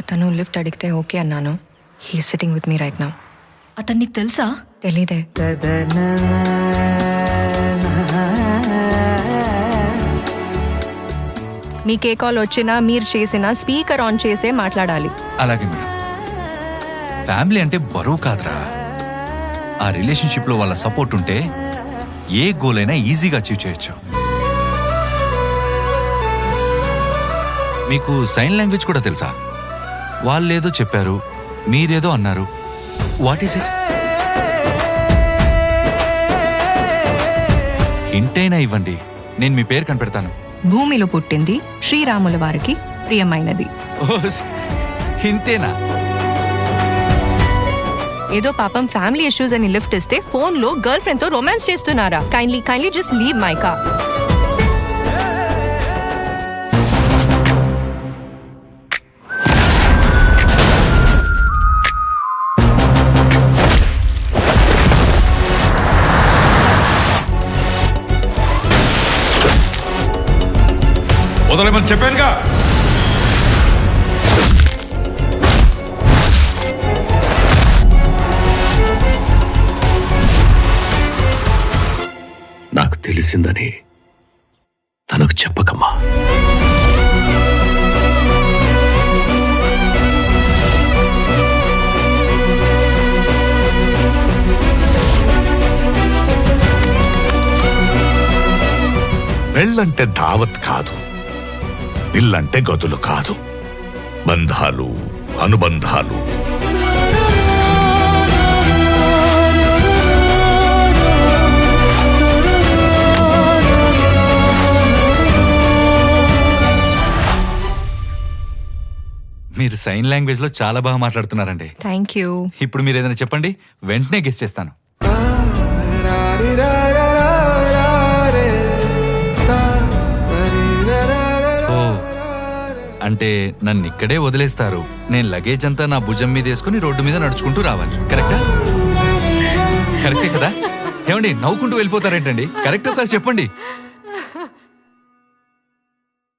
తను లిఫ్ట్ అడిగితే ఓకే అన్నాను. He sitting with me right now. అతను నీకు తెలుసా? తెలీదే. మీకే కాల్ వచ్చినా మీరు చేసినా స్పీకర్ ఆన్ చేసే మాట్లాడాలి. అలాగే మేడం. ఫ్యామిలీ అంటే బరువు కాదురా. ఆ రిలేషన్షిప్లో వాళ్ళ సపోర్ట్ ఉంటే ఏ గోల్ అయినా ఈజీగా అచీవ్ చేయొచ్చు. మీకు సైన్ లాంగ్వేజ్ కూడా తెలుసా? వాళ్ళేదో చెప్పారు, మీరేదో అన్నారు. What is it? హింట్ అయినా ఇవ్వండి, నేను మీ పేరు కనిపెడతాను. భూమిలో పుట్టింది, శ్రీరాముల వారికి ప్రియమైనది. హింతేనా? ఏదో పాపం ఫ్యామిలీ ఇష్యూస్ అని లిఫ్ట్ ఇస్తే ఫోన్ లో గర్ల్ ఫ్రెండ్ తో రొమాన్స్ చేస్తున్నారా? Kindly just leave my car. వదలమని చెప్పానుగా. నాకు తెలిసిందని తనకు చెప్పకమ్మా. పెళ్ళంటే దావత్ కాదు, ఇల్లంటే గదులు కాదు, బంధాలు, అనుబంధాలు. మీరు సైన్ లాంగ్వేజ్ లో చాలా బాగా మాట్లాడుతున్నారండి. Thank you. ఇప్పుడు మీరు ఏదైనా చెప్పండి, వెంటనే గెస్ చేస్తాను. అంటే నన్ను ఇక్కడే వదిలేస్తారు, నేను లగేజ్ అంతా నా భుజం మీద వేసుకుని రోడ్డు మీద నడుచుకుంటూ రావాలి. కరెక్టా? కరెక్టే కదా? ఏమండి నవ్వుకుంటూ వెళ్ళిపోతారేంటండి? కరెక్టో కాదు చెప్పండి.